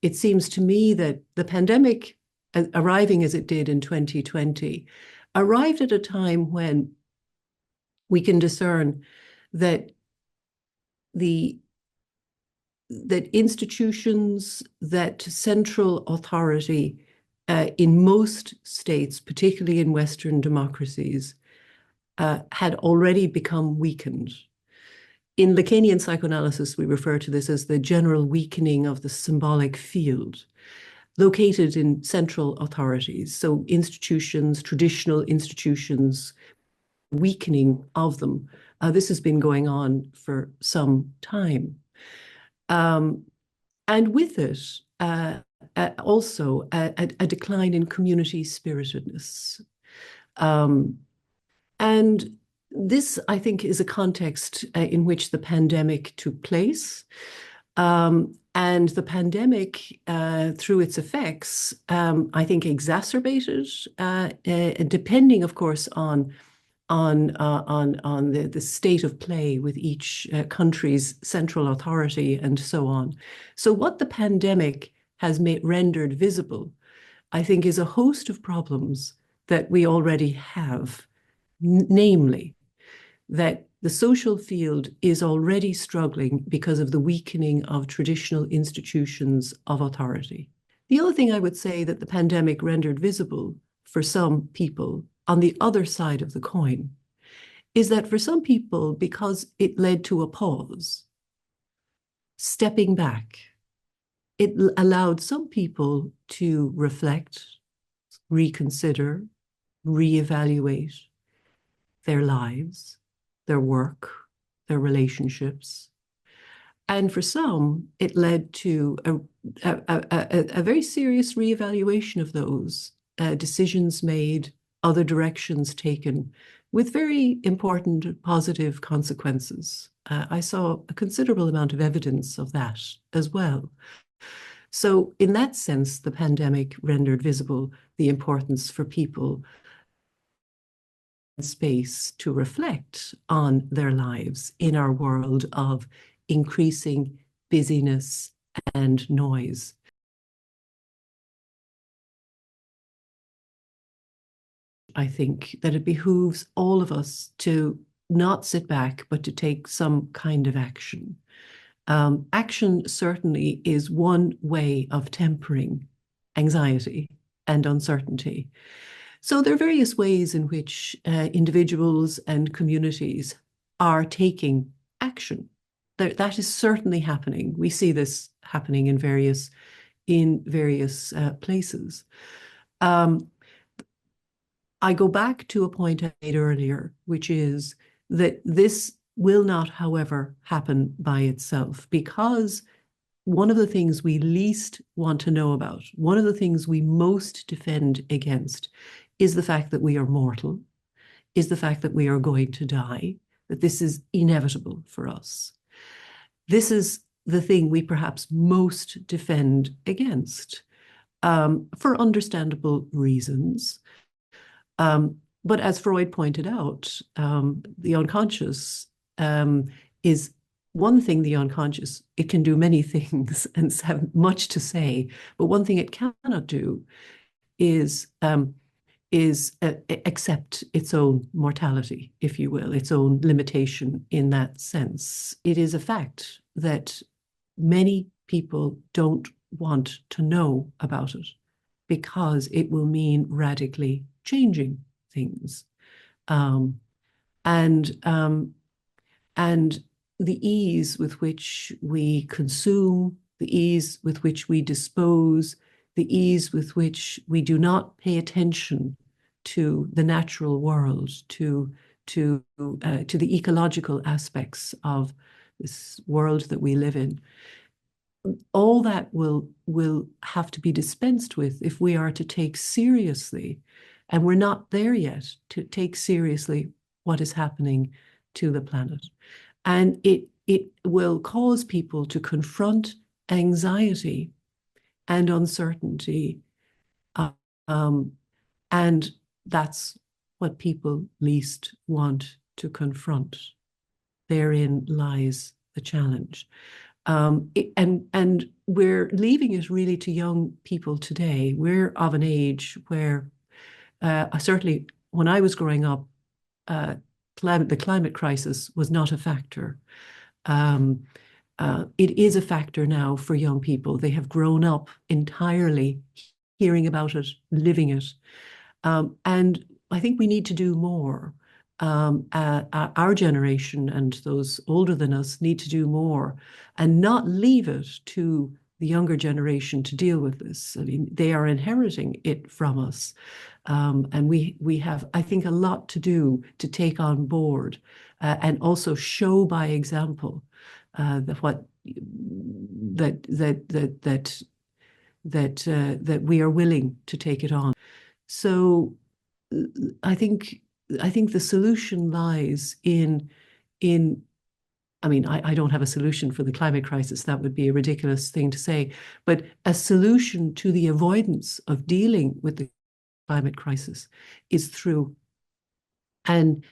it seems to me that the pandemic, arriving as it did in 2020, arrived at a time when we can discern that institutions, that central authority in most states, particularly in Western democracies, had already become weakened. In Lacanian psychoanalysis, we refer to this as the general weakening of the symbolic field, located in central authorities. So institutions, traditional institutions, weakening of them. This has been going on for some time. And with it, also a decline in community spiritedness. And this, I think, is a context in which the pandemic took place. And the pandemic, through its effects, I think exacerbated, depending, of course, on the state of play with each country's central authority and so on. So what the pandemic has rendered visible, I think, is a host of problems that we already have, namely that the social field is already struggling because of the weakening of traditional institutions of authority. The other thing I would say that the pandemic rendered visible for some people on the other side of the coin is that for some people, because it led to a pause, stepping back, it allowed some people to reflect, reconsider, reevaluate their lives, their work, their relationships. And for some, it led to a very serious reevaluation of those decisions made, other directions taken, with very important positive consequences. I saw a considerable amount of evidence of that as well. So in that sense, the pandemic rendered visible the importance for people space to reflect on their lives in our world of increasing busyness and noise. I think that it behooves all of us to not sit back, but to take some kind of action. Action certainly is one way of tempering anxiety and uncertainty. So there are various ways in which individuals and communities are taking action. That is certainly happening. We see this happening in various places. I go back to a point I made earlier, which is that this will not, however, happen by itself, because one of the things we least want to know about, one of the things we most defend against, is the fact that we are mortal, is the fact that we are going to die, that this is inevitable for us. This is the thing we perhaps most defend against, for understandable reasons. But as Freud pointed out, the unconscious is one thing. The unconscious, it can do many things and have much to say, but one thing it cannot do is accept its own mortality, if you will, its own limitation in that sense. It is a fact that many people don't want to know about it because it will mean radically changing things. And the ease with which we consume, the ease with which we dispose, the ease with which we do not pay attention to the natural world, to the ecological aspects of this world that we live in, all that will have to be dispensed with if we are to take seriously, and we're not there yet, to take seriously what is happening to the planet. And it will cause people to confront anxiety and uncertainty. And that's what people least want to confront. Therein lies the challenge. And we're leaving it really to young people today. We're of an age where certainly when I was growing up, the climate crisis was not a factor. Um, it is a factor now for young people. They have grown up entirely hearing about it, living it. And I think we need to do more. Our generation and those older than us need to do more and not leave it to the younger generation to deal with this. I mean, they are inheriting it from us. And we have, I think, a lot to do to take on board and also show by example that what that that that that that we are willing to take it on. So I think I think the solution lies in I mean, I don't have a solution for the climate crisis. That would be a ridiculous thing to say. But a solution to the avoidance of dealing with the climate crisis is through an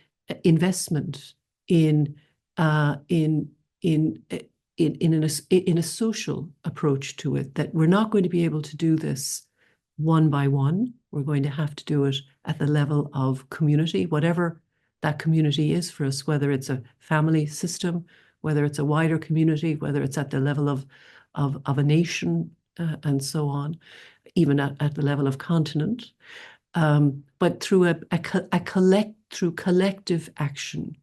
investment in uh, in in in a social approach to it. That we're not going to be able to do this one by one. We're going to have to do it at the level of community, whatever that community is for us, whether it's a family system, whether it's a wider community, whether it's at the level of a nation, and so on, even at the level of continent. But through through collective action,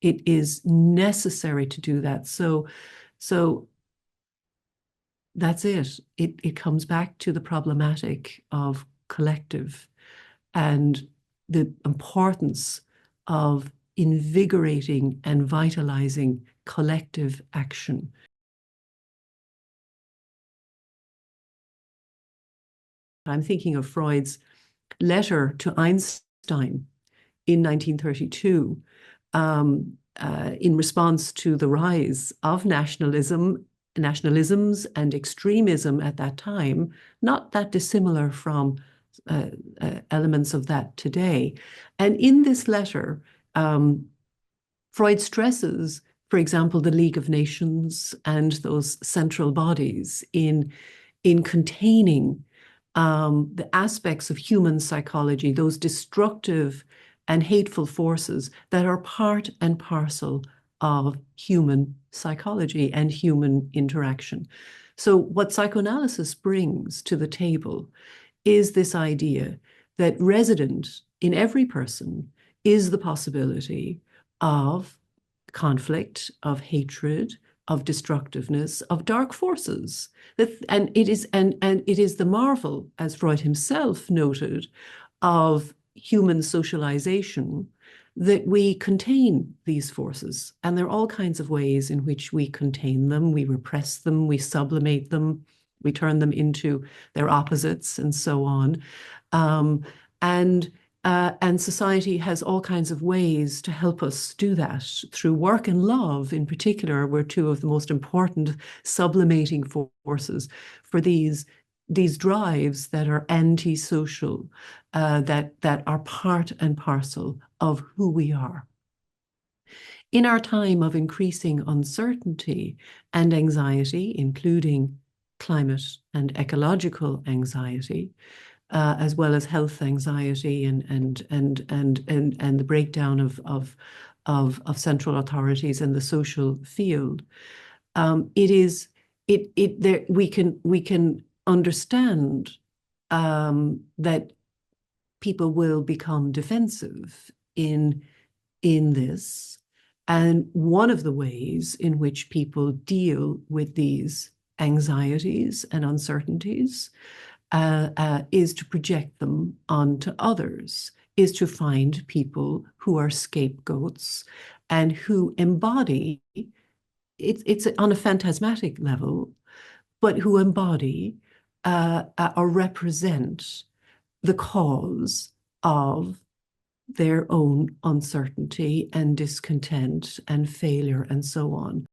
it is necessary to do that. So that's it. It comes back to the problematic of collective and the importance of invigorating and vitalizing collective action. I'm thinking of Freud's letter to Einstein in 1932 in response to the rise of nationalisms and extremism at that time, not that dissimilar from elements of that today. And in this letter, Freud stresses, for example, the League of Nations and those central bodies in containing the aspects of human psychology, those destructive and hateful forces that are part and parcel of human psychology and human interaction. So what psychoanalysis brings to the table is this idea that resident in every person is the possibility of conflict, of hatred, of destructiveness, of dark forces. And it is the marvel, as Freud himself noted, of human socialization that we contain these forces. And there are all kinds of ways in which we contain them, we repress them, we sublimate them, we turn them into their opposites, and so on. And society has all kinds of ways to help us do that. Through work and love, in particular, were two of the most important sublimating forces for these drives that are anti-social, that are part and parcel of who we are. In our time of increasing uncertainty and anxiety, including climate and ecological anxiety, as well as health anxiety and the breakdown of central authorities in the social field, we can understand that people will become defensive in this. And one of the ways in which people deal with these anxieties and uncertainties is to project them onto others, is to find people who are scapegoats and who embody, it's on a phantasmatic level, but who embody or represent the cause of their own uncertainty and discontent and failure and so on.